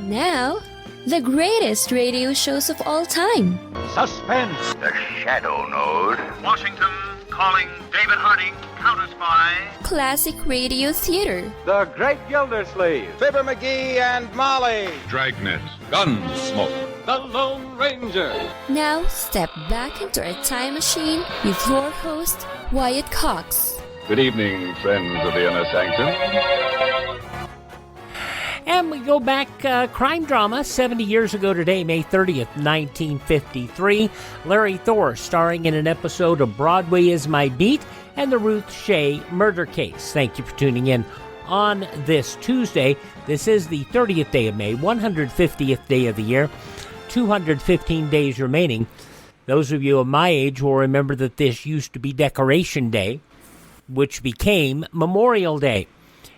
Now, the greatest radio shows of all time. Suspense. The Shadow Node. Washington calling David Harding, Counter Spy. Classic radio theater. The Great Gildersleeve. Fibber McGee and Molly. Dragnet. Gunsmoke. The Lone Ranger. Now, step back into a time machine with your host, Wyatt Cox. Good evening, friends of the Inner Sanctum. And we go back, crime drama, 70 years ago today, May 30th, 1953. Larry Thor starring in an episode of Broadway-is-my-beat and the Ruth Shea Murder Case. Thank you for tuning in on this Tuesday. This is the 30th day of May, 150th day of the year, 215 days remaining. Those of you of my age will remember that this used to be Decoration Day, which became Memorial Day.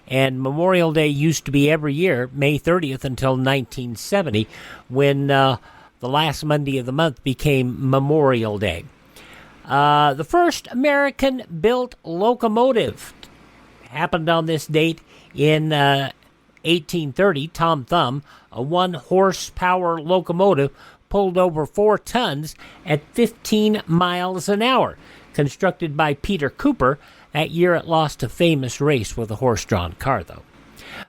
And Memorial Day used to be every year, May 30th, until 1970, when the last Monday of the month became Memorial Day. The first American-built locomotive happened on this date in 1830. Tom Thumb, a one-horsepower locomotive, pulled over 4 tons at 15 miles an hour. Constructed by Peter Cooper, that year it lost a famous race with a horse-drawn car, though.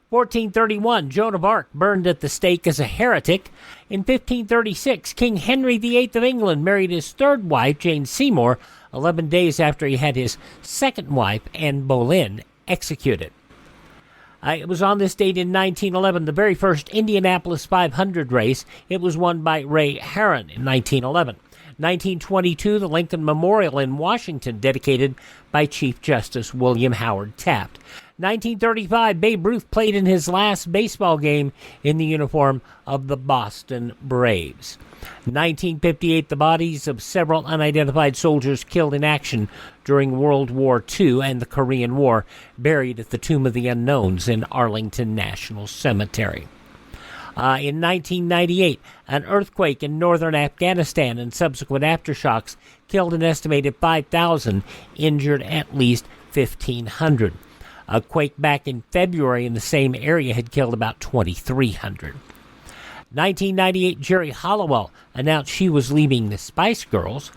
1431, Joan of Arc burned at the stake as a heretic. In 1536, King Henry VIII of England married his third wife, Jane Seymour, 11 days after he had his second wife, Anne Boleyn, executed. It was on this date in 1911, the very first Indianapolis 500 race. It was won by Ray Harron in 1911. 1922, the Lincoln Memorial in Washington, dedicated by Chief Justice William Howard Taft. 1935, Babe Ruth played in his last baseball game in the uniform of the Boston Braves. 1958, the bodies of several unidentified soldiers killed in action during World War II and the Korean War, buried at the Tomb of the Unknowns in Arlington National Cemetery. In 1998, an earthquake in northern Afghanistan and subsequent aftershocks killed an estimated 5,000, injured at least 1,500. A quake back in February in the same area had killed about 2,300. 1998, Jerry Halliwell announced she was leaving the Spice Girls.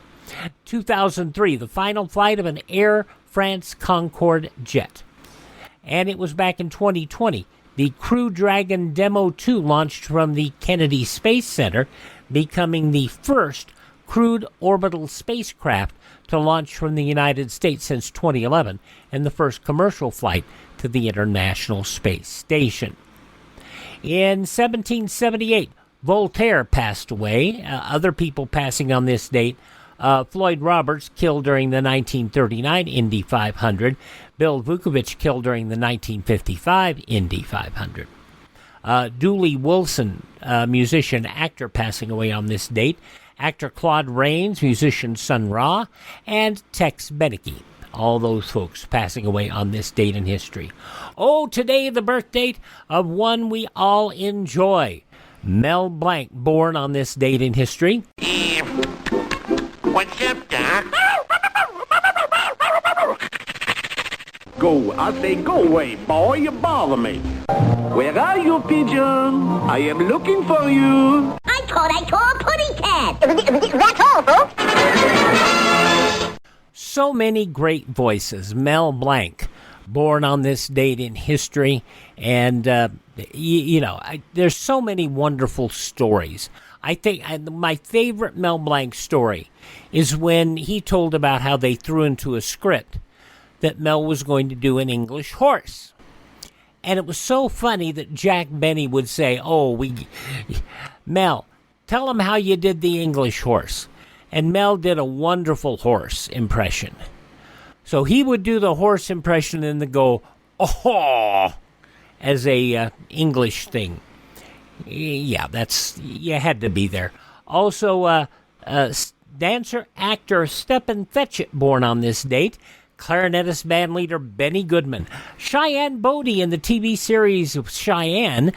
2003, the final flight of an Air France Concorde jet. And it was back in 2020. The Crew Dragon Demo 2 launched from the Kennedy Space Center, becoming the first crewed orbital spacecraft to launch from the United States since 2011, and the first commercial flight to the International Space Station. In 1778, Voltaire passed away. Other people passing on this date: Floyd Roberts, killed during the 1939 Indy 500. Bill Vukovich, killed during the 1955 Indy 500. Dooley Wilson, musician, actor, passing away on this date. Actor Claude Rains, musician Sun Ra, and Tex Beneke. All those folks passing away on this date in history. Oh, today the birth date of one we all enjoy. Mel Blanc, born on this date in history. What's up, Doc? Go, I say go away, boy, you bother me. Where are you, pigeon? I am looking for you. I call pudding cat. That's all, folks. So many great voices. Mel Blanc, born on this date in history, and, there's so many wonderful stories. I think my favorite Mel Blanc story is when he told about how they threw into a script that Mel was going to do an English horse. And it was so funny that Jack Benny would say, Mel, tell him how you did the English horse. And Mel did a wonderful horse impression. So he would do the horse impression and then go, oh, as a English thing. Yeah, you had to be there. Also, dancer, actor Stephen Fetchit, born on this date. Clarinetist, bandleader Benny Goodman. Cheyenne Bodie in the TV series of Cheyenne.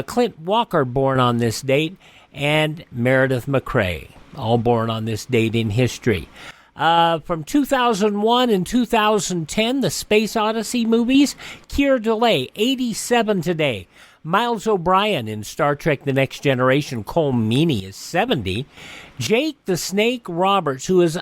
Clint Walker, born on this date. And Meredith McRae, all born on this date in history. From 2001 and 2010, the Space Odyssey movies. Keir Dullea, 87 today. Miles O'Brien in Star Trek The Next Generation, Cole Meany, is 70. Jake the Snake Roberts, who has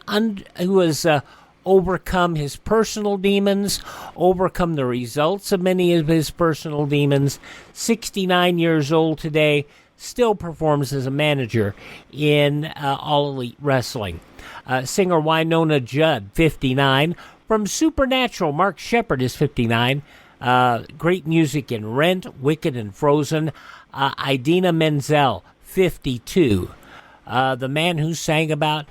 overcome his personal demons, overcome the results of many of his personal demons, 69 years old today, still performs as a manager in All Elite Wrestling. Singer Winona Judd, 59. From Supernatural, Mark Shepard is 59. Great music in Rent, Wicked, and Frozen. Idina Menzel, 52. The man who sang about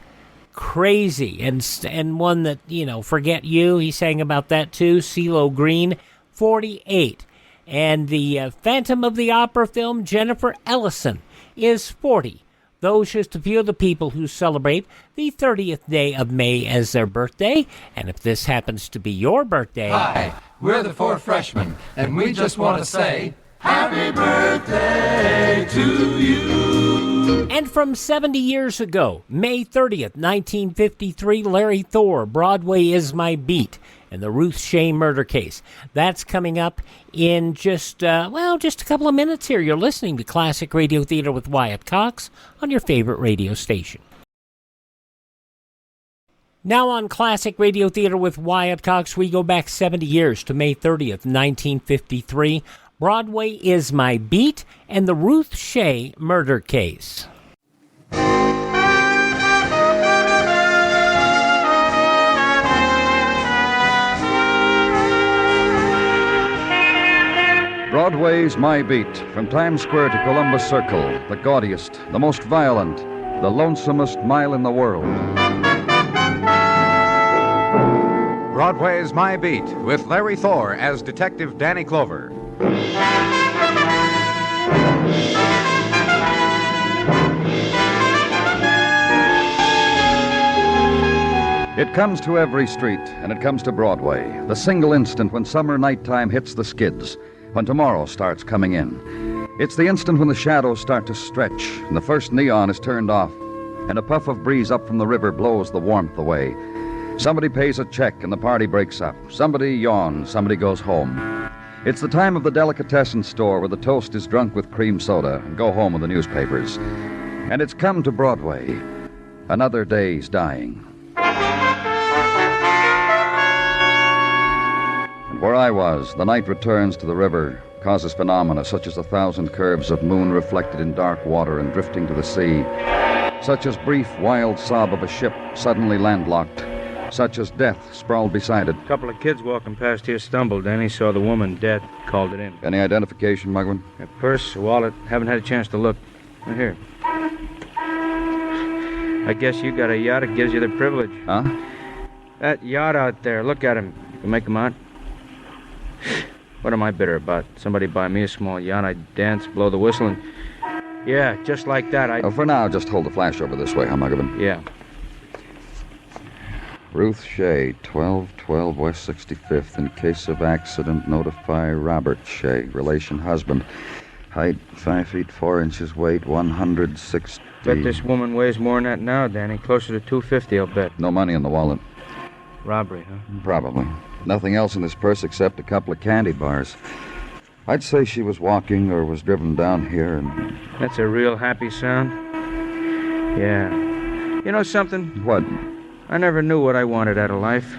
Crazy and one that, Forget You, he sang about that too. CeeLo Green, 48. And the Phantom of the Opera film, Jennifer Ellison, is 40. Those just a few of the people who celebrate the 30th day of May as their birthday. And if this happens to be your birthday... Hi, we're the 4 freshmen, and we just want to say, Happy birthday to you! And from 70 years ago, May 30th, 1953, Larry Thor, Broadway is My Beat, and the Ruth Shea Murder Case. That's coming up in just a couple of minutes here. You're listening to Classic Radio Theater with Wyatt Cox on your favorite radio station. Now on Classic Radio Theater with Wyatt Cox, we go back 70 years to May 30th, 1953. Broadway is My Beat, and the Ruth Shea Murder Case. Broadway's My Beat, from Times Square to Columbus Circle, the gaudiest, the most violent, the lonesomest mile in the world. Broadway's My Beat, with Larry Thor as Detective Danny Clover. It comes to every street, and it comes to Broadway, the single instant when summer nighttime hits the skids, when tomorrow starts coming in. It's the instant when the shadows start to stretch, and the first neon is turned off, and a puff of breeze up from the river blows the warmth away. Somebody pays a check, and the party breaks up. Somebody yawns, somebody goes home. It's the time of the delicatessen store where the toast is drunk with cream soda and go home with the newspapers. And it's come to Broadway. Another day's dying. And where I was, the night returns to the river, causes phenomena such as 1,000 curves of moon reflected in dark water and drifting to the sea, such as brief, wild sob of a ship suddenly landlocked, such as death sprawled beside it. A couple of kids walking past here stumbled. Danny saw the woman dead, called it in. Any identification, Mugwin? A purse, a wallet. Haven't had a chance to look. Right here. I guess you got a yacht that gives you the privilege. Huh? That yacht out there. Look at him. You can make him out. What am I bitter about? Somebody buy me a small yacht, I'd dance, blow the whistle, and... Yeah, just like that, Oh, for now, just hold the flash over this way, huh, Mugwin? Yeah. Ruth Shea, 1212 West 65th. In case of accident, notify Robert Shea, relation husband. Height, 5 feet 4 inches, weight, 160. Bet this woman weighs more than that now, Danny. Closer to 250, I'll bet. No money in the wallet. Robbery, huh? Probably. Nothing else in this purse except a couple of candy bars. I'd say she was walking or was driven down here and... That's a real happy sound. Yeah. You know something? What? I never knew what I wanted out of life.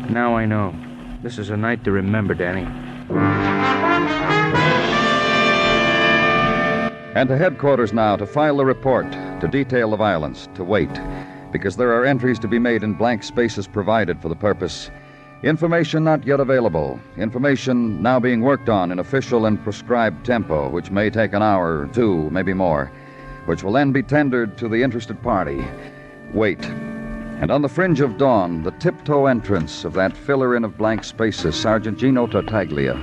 Now I know. This is a night to remember, Danny. And to headquarters now to file a report, to detail the violence, to wait, because there are entries to be made in blank spaces provided for the purpose. Information not yet available. Information now being worked on in official and prescribed tempo, which may take an hour or two, maybe more, which will then be tendered to the interested party. Wait. And on the fringe of dawn, the tiptoe entrance of that filler-in of blank spaces, Sergeant Gino Tartaglia.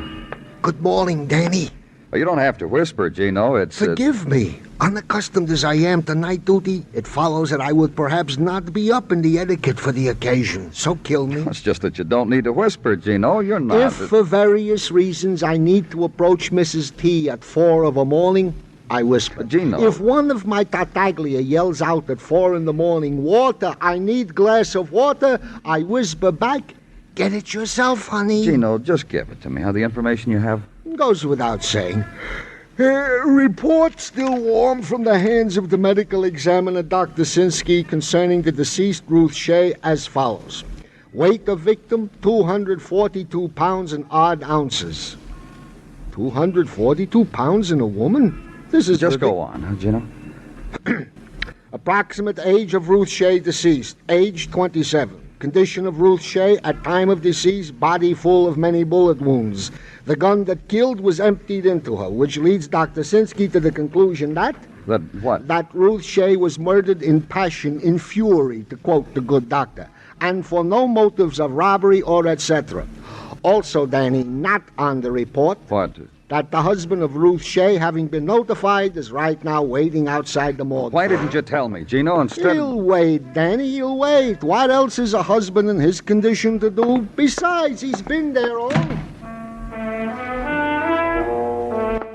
Good morning, Danny. Well, you don't have to whisper, Gino. It's... Forgive me. Unaccustomed as I am to night duty, it follows that I would perhaps not be up in the etiquette for the occasion. So kill me. It's just that you don't need to whisper, Gino. You're not... If for various reasons I need to approach Mrs. T at 4 of a morning, I whisper. Gino. If one of my Tartaglia yells out at 4 in the morning, water, I need glass of water, I whisper back, get it yourself, honey. Gino, just give it to me, huh? The information you have? Goes without saying. Report still warm from the hands of the medical examiner, Dr. Sinsky, concerning the deceased Ruth Shea as follows. Weight of victim, 242 pounds and odd ounces. 242 pounds in a woman? This is Just go on, huh, Gino? Approximate age of Ruth Shea, deceased. Age 27. Condition of Ruth Shea at time of decease, body full of many bullet wounds. The gun that killed was emptied into her, which leads Dr. Sinsky to the conclusion that... That what? That Ruth Shea was murdered in passion, in fury, to quote the good doctor, and for no motives of robbery or etc. Also, Danny, not on the report... What? That the husband of Ruth Shea, having been notified, is right now waiting outside the morgue. Why didn't you tell me, Gino, instead He'll wait, Danny, he'll wait. What else is a husband in his condition to do? Besides, he's been there all...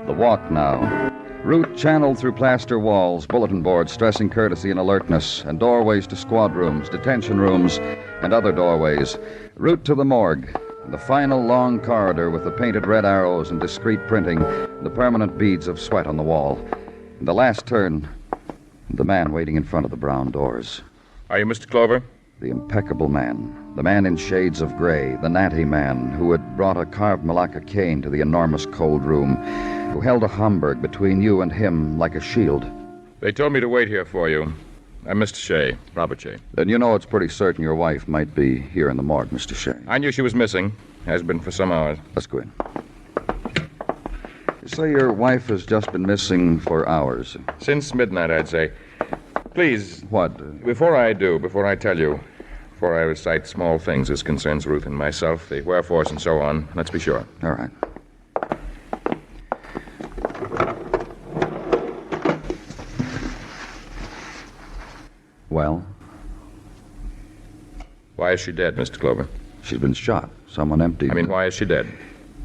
The walk now. Route channeled through plaster walls, bulletin boards stressing courtesy and alertness, and doorways to squad rooms, detention rooms, and other doorways. Route to the morgue. The final long corridor with the painted red arrows and discreet printing, the permanent beads of sweat on the wall. And the last turn, the man waiting in front of the brown doors. Are you Mr. Clover? The impeccable man. The man in shades of gray, the natty man who had brought a carved Malacca cane to the enormous cold room, who held a Homburg between you and him like a shield. They told me to wait here for you. I'm Mr. Shea, Robert Shea. Then you know it's pretty certain your wife might be here in the morgue, Mr. Shea. I knew she was missing. Has been for some hours. Let's go in. You say your wife has just been missing for hours. Since midnight, I'd say. Please. What? Before I tell you, before I recite small things as concerns Ruth and myself, the wherefores and so on, let's be sure. All right. Well? Why is she dead, Mr. Clover? She's been shot. Someone emptied... why is she dead?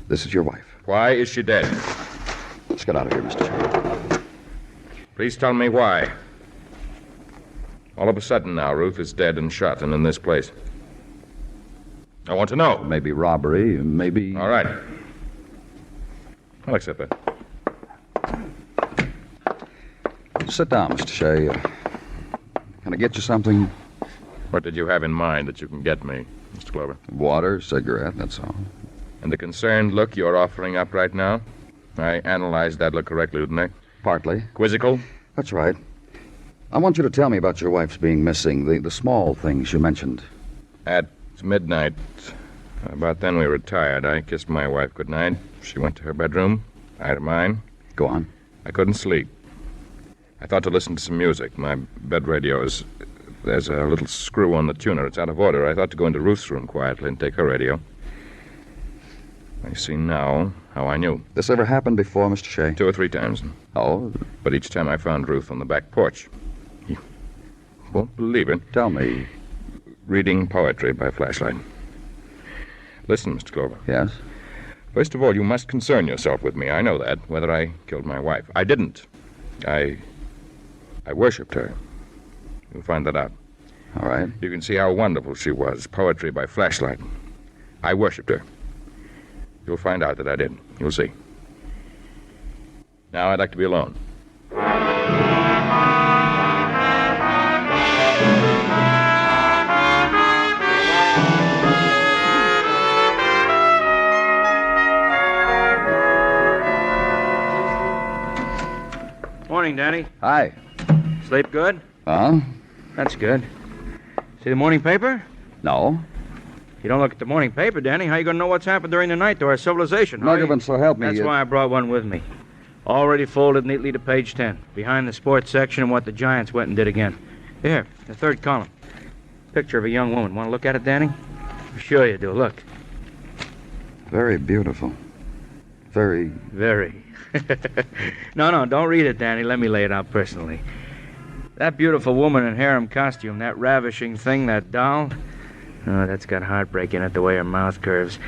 This is your wife. Why is she dead? Let's get out of here, Mr. Shea. Please tell me why. All of a sudden now, Ruth is dead and shot and in this place. I want to know. Maybe robbery, maybe... All right. I'll accept that. Sit down, Mr. Shea. Can I get you something? What did you have in mind that you can get me, Mr. Clover? Water, cigarette, that's all. And the concerned look you're offering up right now? I analyzed that look correctly, didn't I? Partly. Quizzical? That's right. I want you to tell me about your wife's being missing, the small things you mentioned. At midnight, about then we retired. I kissed my wife goodnight. She went to her bedroom. I to mine. Go on. I couldn't sleep. I thought to listen to some music. My bed radio there's a little screw on the tuner. It's out of order. I thought to go into Ruth's room quietly and take her radio. I see now how I knew. This ever happened before, Mr. Shea? 2 or 3 times. Oh? But each time I found Ruth on the back porch. You won't believe it. Tell me. Reading poetry by flashlight. Listen, Mr. Clover. Yes? First of all, you must concern yourself with me. I know that, whether I killed my wife. I didn't. I worshipped her. You'll find that out. All right. You can see how wonderful she was. Poetry by flashlight. I worshipped her. You'll find out that I did. You'll see. Now I'd like to be alone. Morning, Danny. Hi. Sleep good? Huh? That's good. See the morning paper? No. You don't look at the morning paper, Danny. How are you going to know what's happened during the night to our civilization? Muggavan, so help me. That's why I brought one with me. Already folded neatly to page 10. Behind the sports section and what the Giants went and did again. Here, the third column. Picture of a young woman. Want to look at it, Danny? Sure you do. Look. Very beautiful. Very. No, don't read it, Danny. Let me lay it out personally. That beautiful woman in harem costume, that ravishing thing, that doll. Oh, that's got heartbreak in it, the way her mouth curves.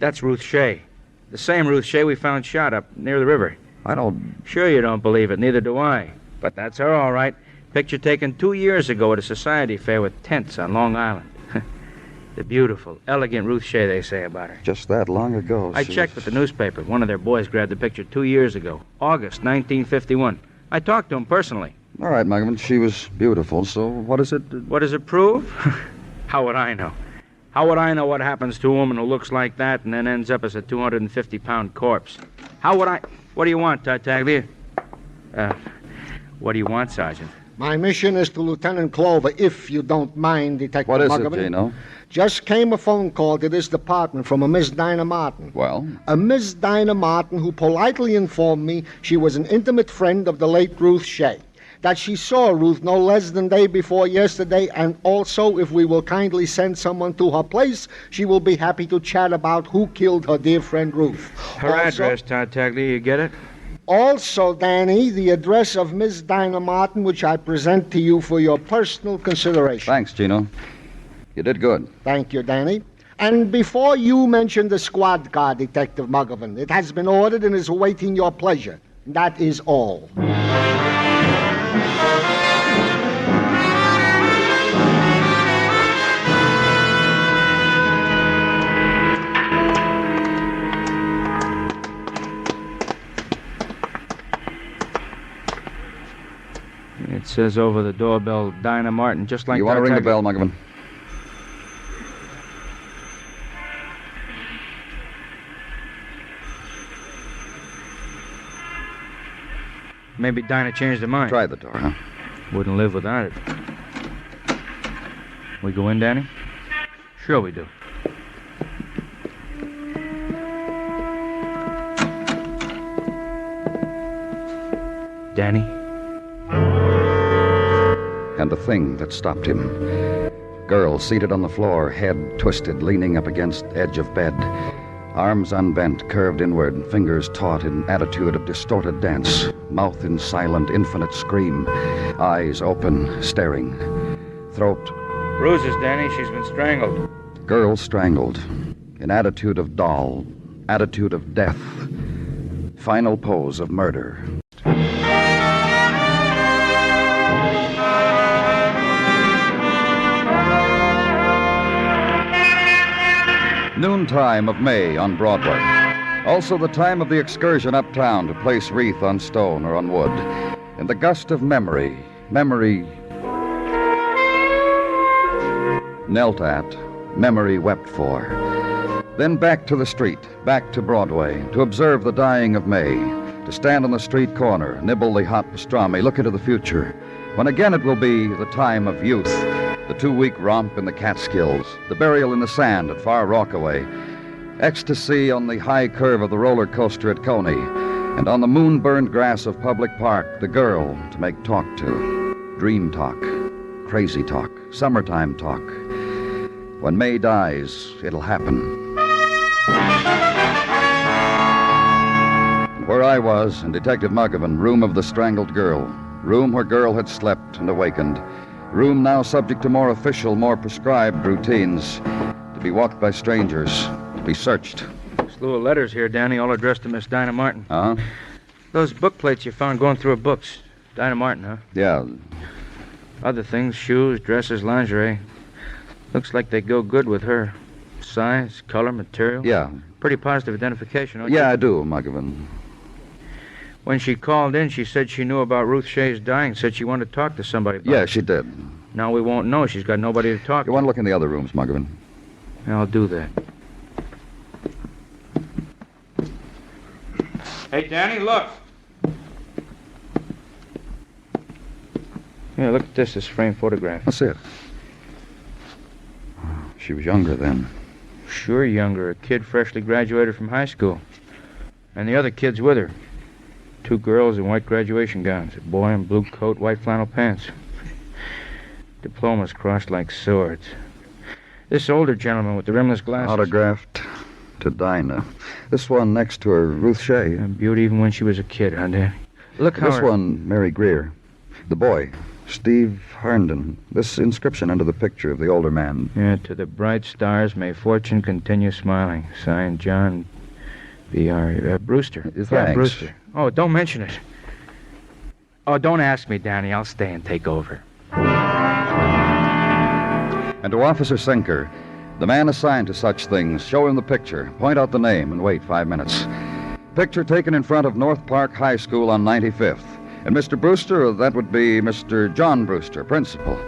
That's Ruth Shea. The same Ruth Shea we found shot up near the river. I don't... Sure you don't believe it, neither do I. But that's her, all right. Picture taken 2 years ago at a society fair with tents on Long Island. The beautiful, elegant Ruth Shea, they say about her. Just that long ago. I checked with the newspaper. One of their boys grabbed the picture 2 years ago, August 1951. I talked to him personally. All right, Muggavan, she was beautiful, so what is it? What does it prove? How would I know? How would I know what happens to a woman who looks like that and then ends up as a 250-pound corpse? How would I... What do you want, Tartaglia? What do you want, Sergeant? My mission is to Lieutenant Clover, if you don't mind, Detective Muggavan. What is it, Gino? Just came a phone call to this department from a Miss Dinah Martin. Well? A Miss Dinah Martin who politely informed me she was an intimate friend of the late Ruth Shea. That she saw Ruth no less than day before yesterday, and also, if we will kindly send someone to her place, she will be happy to chat about who killed her dear friend Ruth. Her address, Tartaglia, you get it? Also, Danny, the address of Miss Dinah Martin, which I present to you for your personal consideration. Thanks, Gino. You did good. Thank you, Danny. And before you mention the squad car, Detective Muggavan, it has been ordered and is awaiting your pleasure. That is all. It says over the doorbell, Dinah Martin, just like... You want to ring the bell, Muggavan? Maybe Dinah changed her mind. Try the door, huh? Wouldn't live without it. We go in, Danny? Sure we do. Danny? And the thing that stopped him. Girl seated on the floor, head twisted, leaning up against edge of bed. Arms unbent, curved inward, fingers taut in attitude of distorted dance. Mouth in silent, infinite scream. Eyes open, staring. Throat... Bruises, Danny. She's been strangled. Girl strangled. In attitude of doll. Attitude of death. Final pose of murder. Noontime of May on Broadway. Also the time of the excursion uptown to place wreath on stone or on wood. In the gust of memory, memory knelt at, memory wept for. Then back to the street, back to Broadway, to observe the dying of May, to stand on the street corner, nibble the hot pastrami, look into the future, when again it will be the time of youth. The 2-week romp in the Catskills, the burial in the sand at Far Rockaway, ecstasy on the high curve of the roller coaster at Coney, and on the moon-burned grass of Public Park, the girl to make talk to. Dream talk, crazy talk, summertime talk. When May dies, it'll happen. And where I was, in Detective Muggavan, room of the strangled girl, room where girl had slept and awakened, room now subject to more official, more prescribed routines, to be walked by strangers, to be searched. Slew of letters here, Danny, all addressed to Miss Dinah Martin. Huh? Those book plates you found going through her books. Dinah Martin, huh? Yeah. Other things, shoes, dresses, lingerie. Looks like they go good with her. Size, color, material. Yeah. Pretty positive identification, don't you? Yeah, I do, Muggavan. When she called in, she said she knew about Ruth Shea's dying, said she wanted to talk to somebody about Yeah, it. she did. Now we won't know. She's got nobody to talk to. You want to look in the other rooms, Muggavan? Yeah, I'll do that. Hey, Danny, look. Yeah, look at this framed photograph. That's it. She was younger then. Sure younger. A kid freshly graduated from high school. And the other kids with her. 2 girls in white graduation gowns. A boy in blue coat, white flannel pants. Diplomas crossed like swords. This older gentleman with the rimless glasses. Autographed to Dinah. This one next to her, Ruth Shea. A beauty even when she was a kid, huh, Danny? Look how This one, Mary Greer. The boy, Steve Herndon. This inscription under the picture of the older man. Yeah, to the bright stars, may fortune continue smiling. Signed, John B.R. Brewster. Thanks. Yeah, Brewster. Oh, don't mention it. Oh, don't ask me, Danny. I'll stay and take over. And to Officer Senker, The man assigned to such things, show him the picture, point out the name, and wait 5 minutes. Picture taken in front of North Park High School on 95th. And Mr. Brewster, that would be Mr. John Brewster, principal.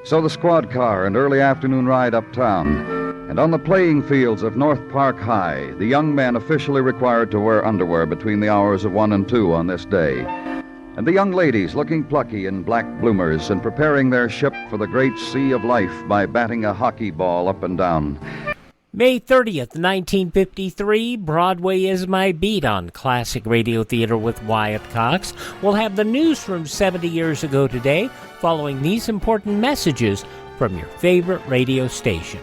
So the squad car and early afternoon ride uptown. And on the playing fields of North Park High, the young men officially required to wear underwear between the hours of 1 and 2 on this day. And the young ladies looking plucky in black bloomers and preparing their ship for the great sea of life by batting a hockey ball up and down. May 30th, 1953, Broadway is My Beat on Classic Radio Theater with Wyatt Cox. We'll have the news from 70 years ago today, following these important messages from your favorite radio station.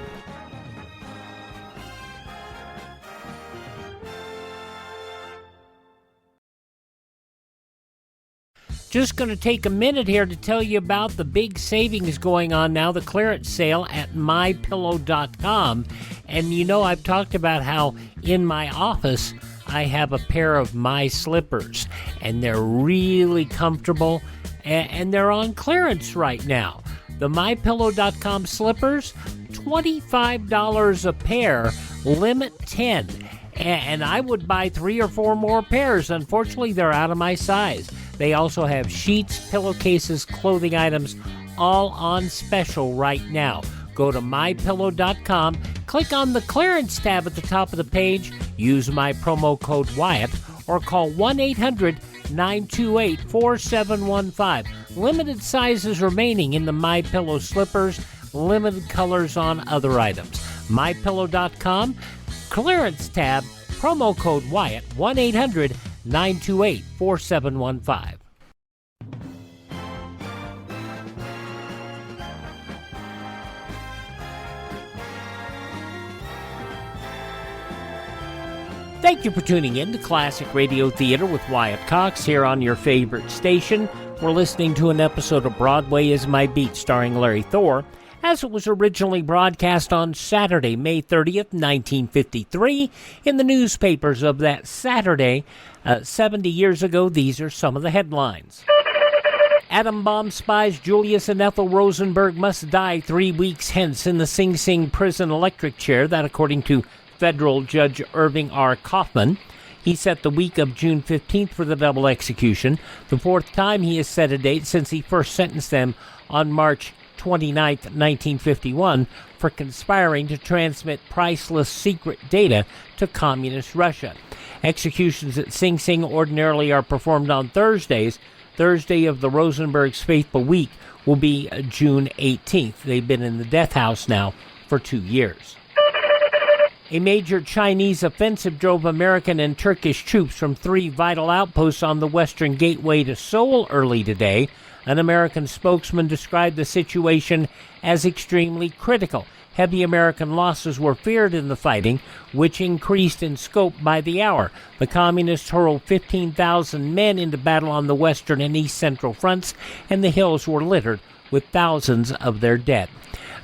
Just going to take a minute here to tell you about the big savings going on now, the clearance sale at mypillow.com. And you know, I've talked about how in my office I have a pair of my slippers, and they're really comfortable, and they're on clearance right now. The mypillow.com slippers, $25 a pair, limit 10. And I would buy 3 or 4 more pairs. Unfortunately, they're out of my size. They also have sheets, pillowcases, clothing items, all on special right now. Go to mypillow.com, click on the clearance tab at the top of the page, use my promo code Wyatt, or call 1-800-928-4715. Limited sizes remaining in the MyPillow slippers, limited colors on other items. mypillow.com, clearance tab, promo code Wyatt, 1-800-928-4715. Thank you for tuning in to Classic Radio Theater with Wyatt Cox here on your favorite station. We're listening to an episode of Broadway is My Beat starring Larry Thor, as it was originally broadcast on Saturday, May 30th, 1953. In the newspapers of that Saturday, 70 years ago, these are some of the headlines. Atom bomb spies Julius and Ethel Rosenberg must die 3 weeks hence in the Sing Sing prison electric chair. That according to federal Judge Irving R. Kaufman. He set the week of June 15th for the double execution, the 4th time he has set a date since he first sentenced them on March 29, 1951, for conspiring to transmit priceless secret data to communist Russia. Executions at Sing Sing ordinarily are performed on Thursdays. Thursday of the Rosenbergs' Faithful Week will be June 18th. They've been in the death house now for 2 years. A major Chinese offensive drove American and Turkish troops from 3 vital outposts on the western gateway to Seoul early today. An American spokesman described the situation as extremely critical. Heavy American losses were feared in the fighting, which increased in scope by the hour. The communists hurled 15,000 men into battle on the western and east central fronts, and the hills were littered with thousands of their dead.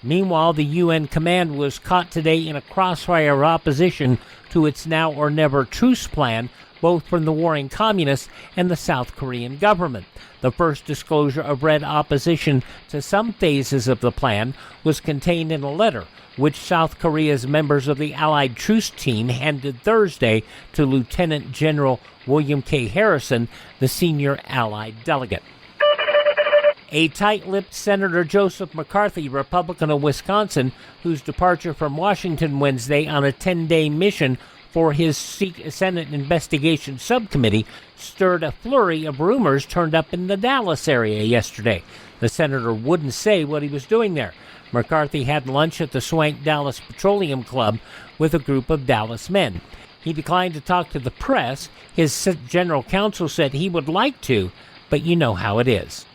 Meanwhile, the UN command was caught today in a crossfire opposition to its now or never truce plan, both from the warring communists and the South Korean government. The first disclosure of red opposition to some phases of the plan was contained in a letter which South Korea's members of the Allied truce team handed Thursday to Lieutenant General William K. Harrison, the senior Allied delegate. A tight-lipped Senator Joseph McCarthy, Republican of Wisconsin, whose departure from Washington Wednesday on a 10-day mission for his Senate investigation subcommittee stirred a flurry of rumors turned up in the Dallas area yesterday. The senator wouldn't say what he was doing there. McCarthy had lunch at the Swank Dallas Petroleum Club with a group of Dallas men. He declined to talk to the press. His general counsel said he would like to, but you know how it is.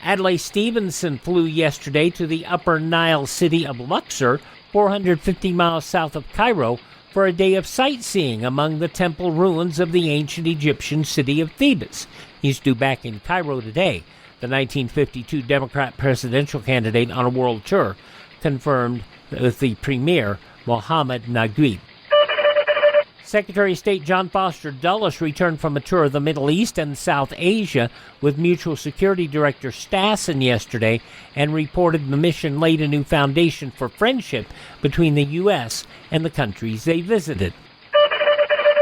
Adlai Stevenson flew yesterday to the Upper Nile city of Luxor, 450 miles south of Cairo, for a day of sightseeing among the temple ruins of the ancient Egyptian city of Thebes. He's due back in Cairo today. The 1952 Democrat presidential candidate on a world tour, confirmed with the premier, Mohammed Naguib. Secretary of State John Foster Dulles returned from a tour of the Middle East and South Asia with Mutual Security Director Stassen yesterday and reported the mission laid a new foundation for friendship between the U.S. and the countries they visited.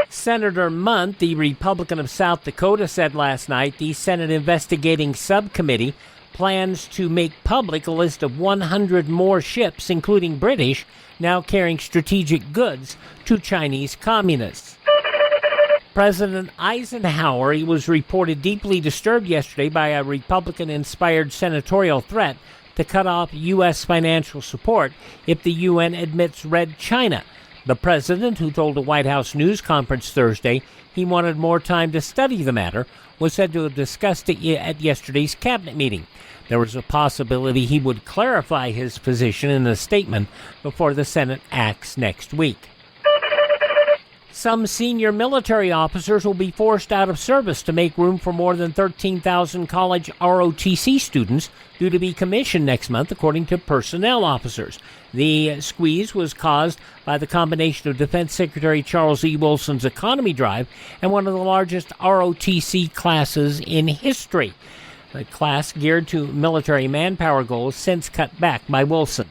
Senator Munt, the Republican of South Dakota, said last night the Senate investigating subcommittee plans to make public a list of 100 more ships, including British, now carrying strategic goods to Chinese communists. President Eisenhower, he was reported deeply disturbed yesterday by a Republican-inspired senatorial threat to cut off U.S. financial support if the UN admits Red China. The president, who told a White House news conference Thursday he wanted more time to study the matter, was said to have discussed it at yesterday's cabinet meeting. There was a possibility he would clarify his position in a statement before the Senate acts next week. Some senior military officers will be forced out of service to make room for more than 13,000 college ROTC students due to be commissioned next month, according to personnel officers. The squeeze was caused by the combination of Defense Secretary Charles E. Wilson's economy drive and one of the largest ROTC classes in history. The class geared to military manpower goals since cut back by Wilson.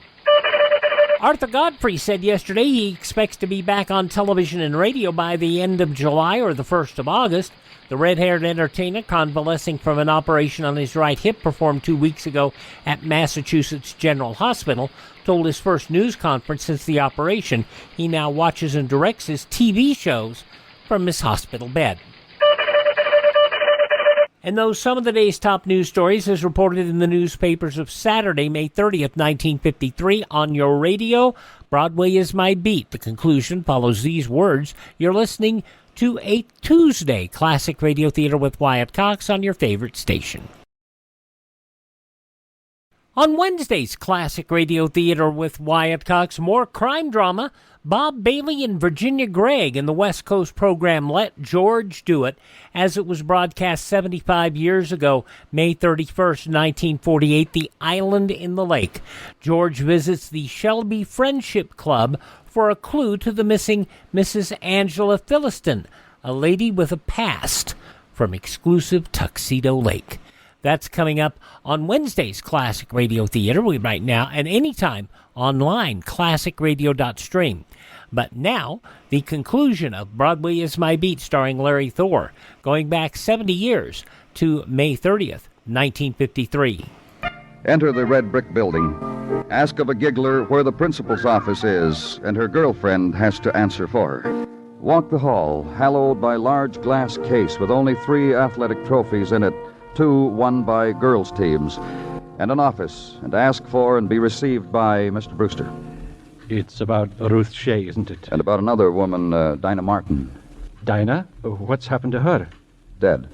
Arthur Godfrey said yesterday he expects to be back on television and radio by the end of July or the 1st of August. The red-haired entertainer, convalescing from an operation on his right hip performed 2 weeks ago at Massachusetts General Hospital, told his first news conference since the operation he now watches and directs his TV shows from his hospital bed. And those some of the day's top news stories as reported in the newspapers of Saturday, May 30th, 1953, on your radio, Broadway is my beat. The conclusion follows these words. You're listening to a Tuesday Classic Radio Theater with Wyatt Cox on your favorite station. On Wednesday's Classic Radio Theater with Wyatt Cox, more crime drama. Bob Bailey and Virginia Gregg in the West Coast program Let George Do It, as it was broadcast 75 years ago, May 31st, 1948, The Island in the Lake. George visits the Shelby Friendship Club for a clue to the missing Mrs. Angela Philiston, a lady with a past from exclusive Tuxedo Lake. That's coming up on Wednesday's Classic Radio Theater, right now, and anytime online, classicradio.stream. But now, the conclusion of Broadway is My Beat, starring Larry Thor, going back 70 years to May 30th, 1953. Enter the red brick building. Ask of a giggler where the principal's office is, and her girlfriend has to answer for her. Walk the hall, hallowed by large glass case with only 3 athletic trophies in it, 2 won by girls' teams, and an office, and ask for and be received by Mr. Brewster. It's about Ruth Shea, isn't it? And about another woman, Dinah Martin. Dinah? What's happened to her? Dead.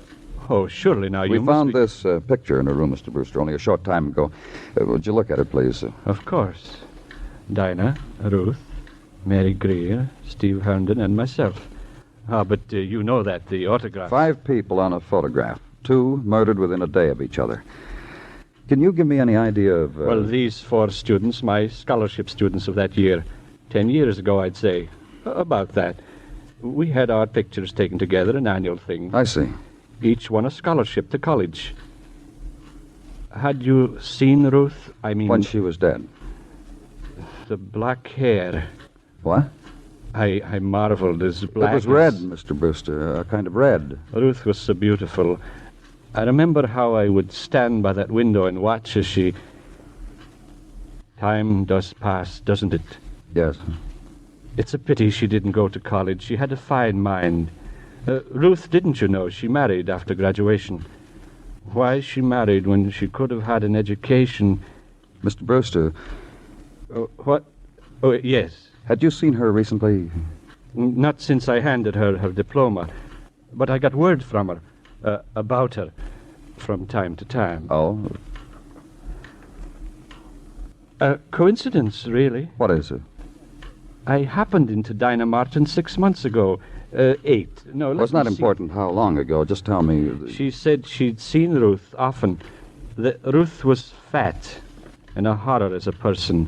Oh, surely now We found this picture in her room, Mr. Brewster, only a short time ago. Would you look at it, please? Of course. Dinah, Ruth, Mary Greer, Steve Herndon, and myself. But you know that, the autograph. 5 people on a photograph. 2 murdered within a day of each other. Can you give me any idea of... Well, these 4 students, my scholarship students of that year, 10 years ago, I'd say. About that. We had our pictures taken together, an annual thing. I see. Each won a scholarship to college. Had you seen Ruth? I mean... When she was dead. The black hair. What? I marveled as black. It was red, Mr. Brewster, a kind of red. Ruth was so beautiful. I remember how I would stand by that window and watch as she... Time does pass, doesn't it? Yes. It's a pity she didn't go to college. She had a fine mind. Ruth, didn't you know, she married after graduation. Why she married when she could have had an education... Mr. Brewster... What? Oh, yes. Had you seen her recently? Not since I handed her her diploma. But I got word from her, about her, from time to time. Oh? Coincidence, really. What is it? I happened into Dinah Martin 6 months ago. 8. No, well, it's not important how long ago. Just tell me. She said she'd seen Ruth often. Ruth was fat and a horror as a person.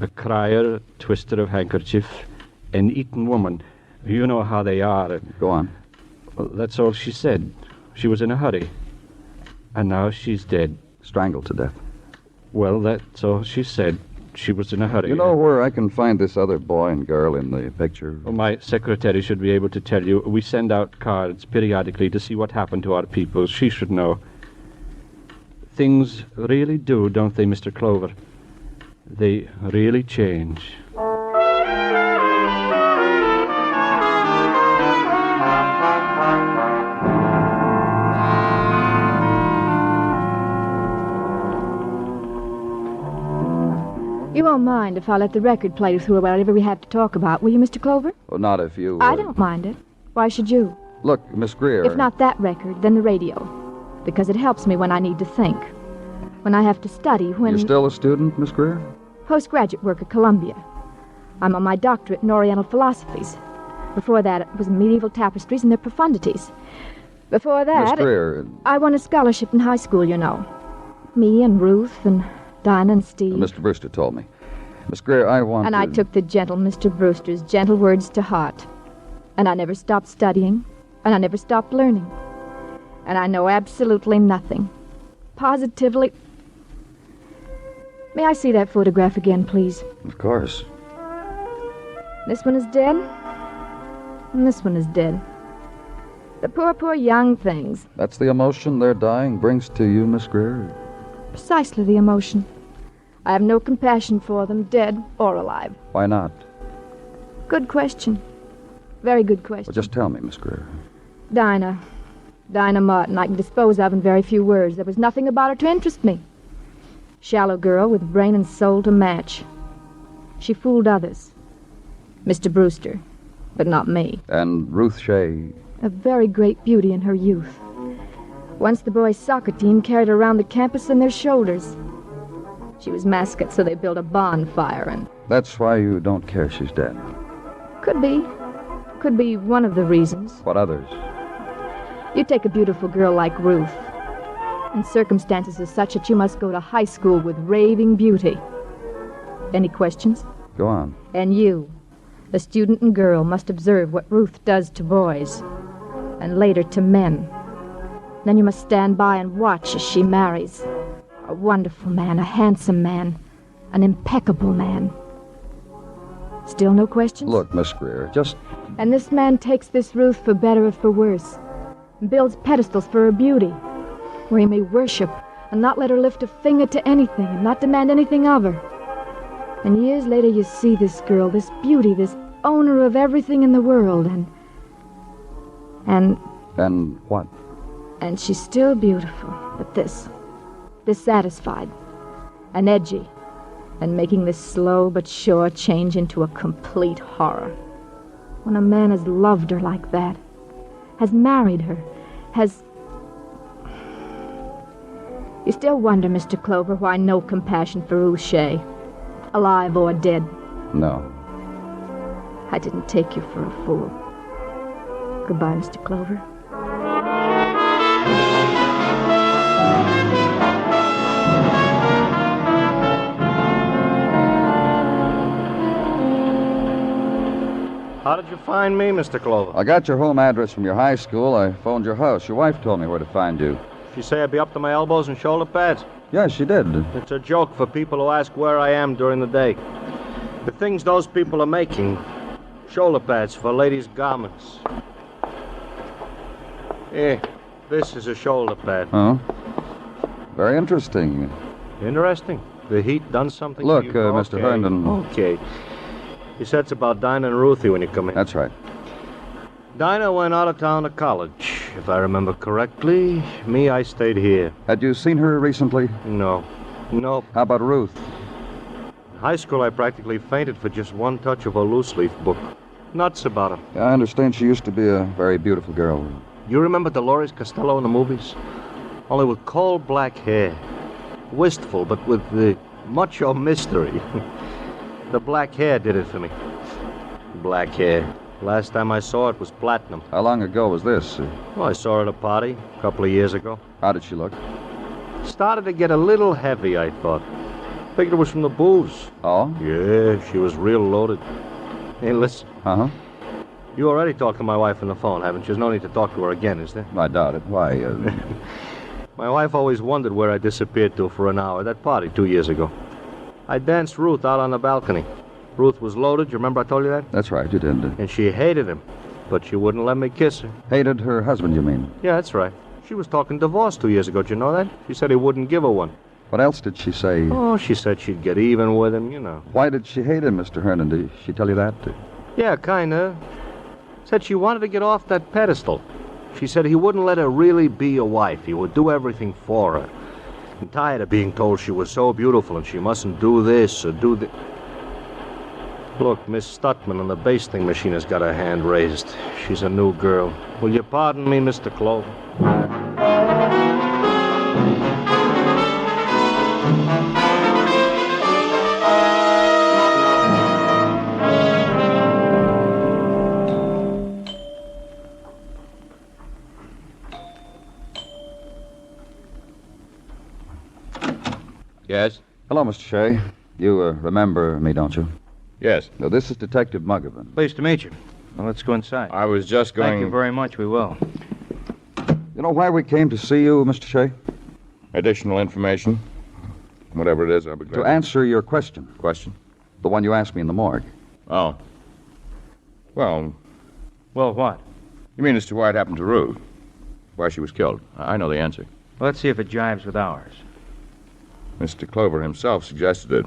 A crier, twister of handkerchief, an eaten woman. You know how they are. Go on. Well, that's all she said. She was in a hurry. And now she's dead. Strangled to death. Well, that's all she said. She was in a hurry. You know where I can find this other boy and girl in the picture? Well, my secretary should be able to tell you. We send out cards periodically to see what happened to our people. She should know. Things really do, don't they, Mr. Clover? They really change. You won't mind if I let the record play through whatever we have to talk about, will you, Mr. Clover? Well, not if you... I don't mind it. Why should you? Look, Miss Greer... If not that record, then the radio. Because it helps me when I need to think. When I have to study, when... You're still a student, Miss Greer? Postgraduate work at Columbia. I'm on my doctorate in Oriental philosophies. Before that, it was medieval tapestries and their profundities. Before that... Miss Greer... I won a scholarship in high school, you know. Me and Ruth and... Dinah and Steve. Mr. Brewster told me. Miss Greer, I want And I took the gentle Mr. Brewster's gentle words to heart. And I never stopped studying. And I never stopped learning. And I know absolutely nothing. Positively... May I see that photograph again, please? Of course. This one is dead. And this one is dead. The poor, poor young things. That's the emotion their dying brings to you, Miss Greer? Precisely the emotion. I have no compassion for them, dead or alive. Why not? Good question. Very good question. Well, just tell me, Miss Greer. Dinah Martin, I can dispose of in very few words. There was nothing about her to interest me. Shallow girl with brain and soul to match. She fooled others. Mr. Brewster, but not me. And Ruth Shea? A very great beauty in her youth. Once the boys' soccer team carried her around the campus on their shoulders. She was mascot, so they built a bonfire and... That's why you don't care she's dead. Could be. Could be one of the reasons. What others? You take a beautiful girl like Ruth, and circumstances are such that you must go to high school with raving beauty. Any questions? Go on. And you, the student and girl, must observe what Ruth does to boys, and later to men. Then you must stand by and watch as she marries. A wonderful man, a handsome man, an impeccable man. Still no questions? Look, Miss Greer, just... And this man takes this Ruth for better or for worse, and builds pedestals for her beauty, where he may worship and not let her lift a finger to anything and not demand anything of her. And years later you see this girl, this beauty, this owner of everything in the world, and... And what? And she's still beautiful, but dissatisfied, and edgy, and making this slow but sure change into a complete horror. When a man has loved her like that, has married her, has... You still wonder, Mr. Clover, why no compassion for Ruth Shea, alive or dead? No. I didn't take you for a fool. Goodbye, Mr. Clover. How did you find me, Mr. Clover? I got your home address from your high school. I phoned your house. Your wife told me where to find you. She say I'd be up to my elbows in shoulder pads? Yes, she did. It's a joke for people who ask where I am during the day. The things those people are making, shoulder pads for ladies' garments. Here, this is a shoulder pad. Oh? Very interesting. Interesting. The heat done something Look, to you? Mr. Herndon. Okay. You said it's about Dinah and Ruthie when you come in. That's right. Dinah went out of town to college, if I remember correctly. Me, I stayed here. Had you seen her recently? No. Nope. How about Ruth? In high school, I practically fainted for just one touch of a loose-leaf book. Nuts about her. I understand she used to be a very beautiful girl. You remember Dolores Costello in the movies? Only with coal black hair. Wistful, but with the macho mystery. The black hair did it for me. Black hair. Last time I saw it was platinum. How long ago was this? Well, I saw her at a party a couple of years ago. How did she look? Started to get a little heavy, I thought. Figured it was from the booze. Oh? Yeah, she was real loaded. Hey, listen. Uh-huh. You already talked to my wife on the phone, haven't you? There's no need to talk to her again, is there? I doubt it. Why? My wife always wondered where I disappeared to for an hour. That party 2 years ago. I danced Ruth out on the balcony. Ruth was loaded. You remember I told you that? That's right, you did. And she hated him, but she wouldn't let me kiss her. Hated her husband, you mean? Yeah, that's right. She was talking divorce 2 years ago. Did you know that? She said he wouldn't give her one. What else did she say? Oh, she said she'd get even with him, you know. Why did she hate him, Mr. Herndon? Did she tell you that? Yeah, kinda. Said she wanted to get off that pedestal. She said he wouldn't let her really be a wife. He would do everything for her. I'm tired of being told she was so beautiful and she mustn't do this or do that. Look, Miss Stutman on the basting machine has got her hand raised. She's a new girl. Will you pardon me, Mr. Clover? Yes? Hello, Mr. Shea. You remember me, don't you? Yes. No, this is Detective Muggavan. Pleased to meet you. Well, let's go inside. I was just going... Thank you very much. We will. You know why we came to see you, Mr. Shea? Additional information. Whatever it is, I'll be glad. To answer your question. Question? The one you asked me in the morgue. Oh. Well, what? You mean as to why it happened to Ruth? Why she was killed? I know the answer. Well, let's see if it jives with ours. Mr. Clover himself suggested it.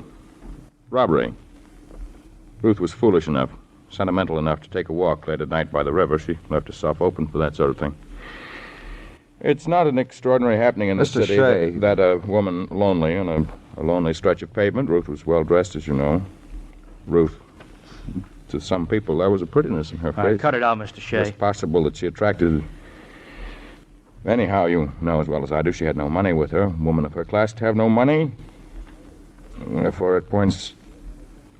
Robbery. Ruth was foolish enough, sentimental enough to take a walk late at night by the river. She left herself open for that sort of thing. It's not an extraordinary happening in the Mr. city Shea. that a woman lonely on a lonely stretch of pavement. Ruth was well dressed, as you know. Ruth, to some people, there was a prettiness in her All right, face. cut it out, Mr. Shea. It's possible that she attracted... Anyhow, you know as well as I do, she had no money with her. A woman of her class to have no money. Therefore, at points,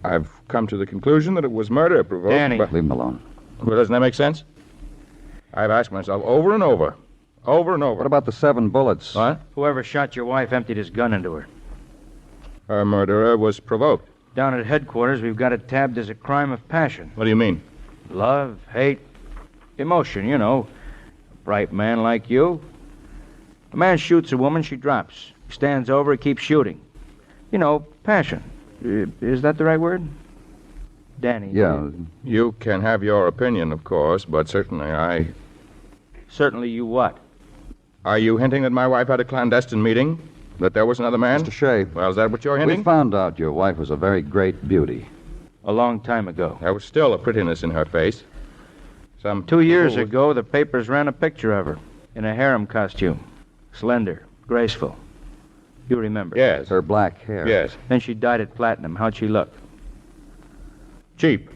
I've come to the conclusion that it was murder provoked. Danny. But... Leave him alone. Well, doesn't that make sense? I've asked myself over and over. Over and over. What about the 7 bullets? What? Whoever shot your wife emptied his gun into her. Her murderer was provoked. Down at headquarters, we've got it tabbed as a crime of passion. What do you mean? Love, hate, emotion, you know. A bright man like you. A man shoots a woman, she drops. He stands over, he keeps shooting. You know, passion. Is that the right word? Danny. Yeah. You can have your opinion, of course, but certainly Certainly you what? Are you hinting that my wife had a clandestine meeting? That there was another man? Mr. Shea. Well, is that what you're hinting? We found out your wife was a very great beauty. A long time ago. There was still a prettiness in her face. 2 years ago, the papers ran a picture of her in a harem costume. Slender, graceful. You remember? Yes. Her black hair. Yes. Then she dyed it platinum. How'd she look? Cheap.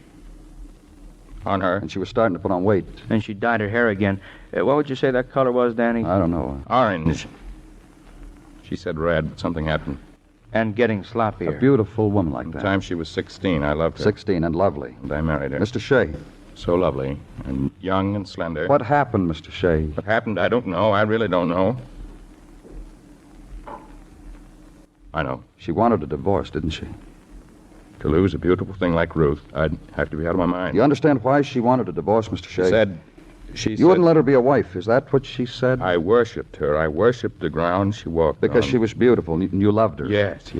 On her. And she was starting to put on weight. Then she dyed her hair again. What would you say that color was, Danny? I don't know. Orange. She said red, but something happened. And getting sloppier. A beautiful woman like At the that. time she was 16, I loved her. 16 and lovely. And I married her. Mr. Shea. So lovely. And young and slender. What happened, Mr. Shea? What happened, I don't know. I really don't know. I know. She wanted a divorce, didn't she? To lose a beautiful thing like Ruth, I'd have to be out of my mind. You understand why she wanted a divorce, Mr. Shea? She You wouldn't let her be a wife. Is that what she said? I worshipped her. I worshipped the ground she walked Because on. she was beautiful and you loved her. Yes.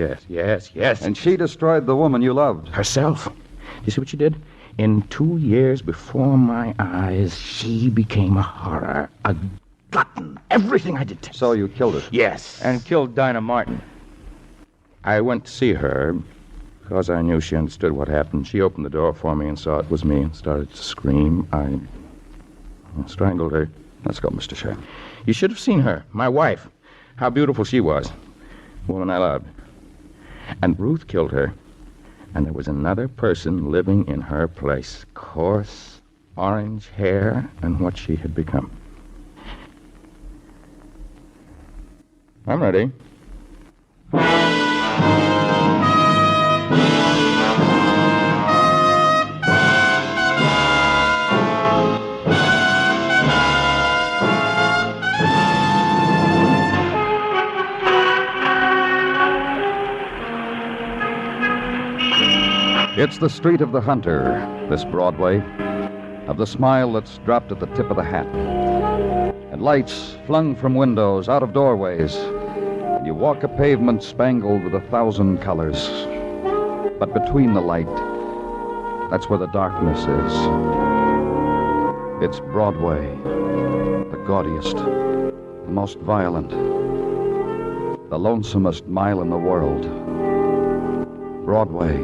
And she destroyed the woman you loved. Herself. You see what she did? In 2 years before my eyes, she became a horror, a glutton, everything I detest. So you killed her? Yes. And killed Dinah Martin. I went to see her because I knew she understood what happened. She opened the door for me and saw it was me and started to scream. I strangled her. Let's go, Mr. Shea. You should have seen her, my wife. How beautiful she was. The woman I loved. And Ruth killed her. And there was another person living in her place. Coarse, orange hair, and what she had become. I'm ready. It's the street of the hunter, this Broadway. of the smile that's dropped at the tip of the hat, and lights flung from windows, out of doorways, and you walk a pavement spangled with 1,000 colors. But between the light, that's where the darkness is. It's Broadway, the gaudiest, the most violent, the lonesomest mile in the world. Broadway,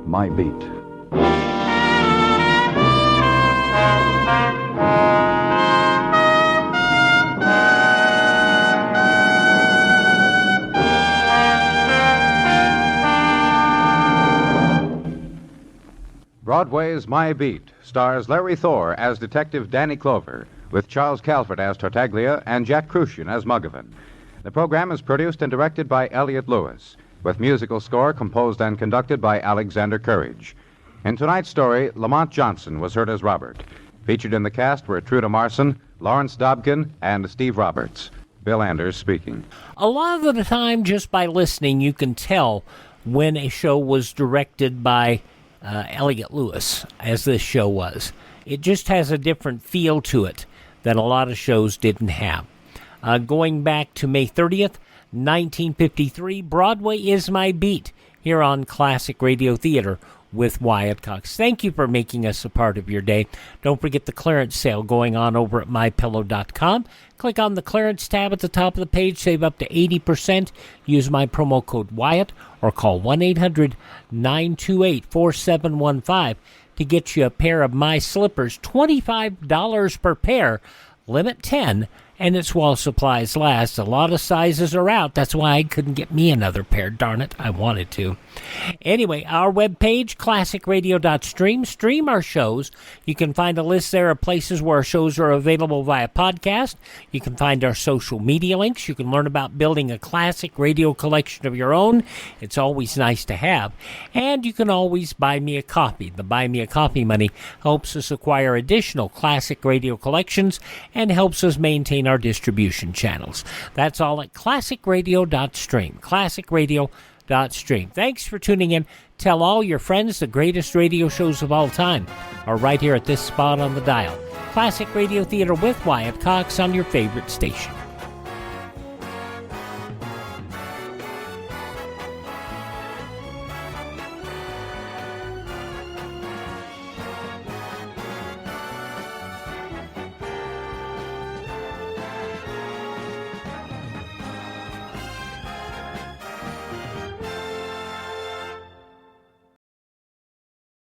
my beat. Broadway's My Beat stars Larry Thor as Detective Danny Clover, with Charles Calvert as Tartaglia and Jack Crucian as Muggavan. The program is produced and directed by Elliott Lewis, with musical score composed and conducted by Alexander Courage. In tonight's story, Lamont Johnson was heard as Robert. Featured in the cast were Truda Marson, Lawrence Dobkin, and Steve Roberts. Bill Anders speaking. A lot of the time, just by listening, you can tell when a show was directed by Elliott Lewis, as this show was. It just has a different feel to it that a lot of shows didn't have. Going back to May 30th, 1953, Broadway is My Beat, here on Classic Radio Theater with Wyatt Cox. Thank you for making us a part of your day. Don't forget the clearance sale going on over at mypillow.com. Click on the clearance tab at the top of the page, save up to 80%. Use my promo code Wyatt or call 1-800-928-4715 to get you a pair of my slippers, $25 per pair, limit 10, and it's while supplies last. A lot of sizes are out. That's why I couldn't get me another pair. Darn it, I wanted to. Anyway, our webpage, classicradio.stream. Stream our shows. You can find a list there of places where our shows are available via podcast. You can find our social media links. You can learn about building a classic radio collection of your own. It's always nice to have. And you can always buy me a copy. The Buy Me a Coffee money helps us acquire additional classic radio collections and helps us maintain our distribution channels. That's all at classicradio.stream. Classicradio.stream. Thanks for tuning in. Tell all your friends the greatest radio shows of all time are right here at this spot on the dial. Classic Radio Theater with Wyatt Cox on your favorite station.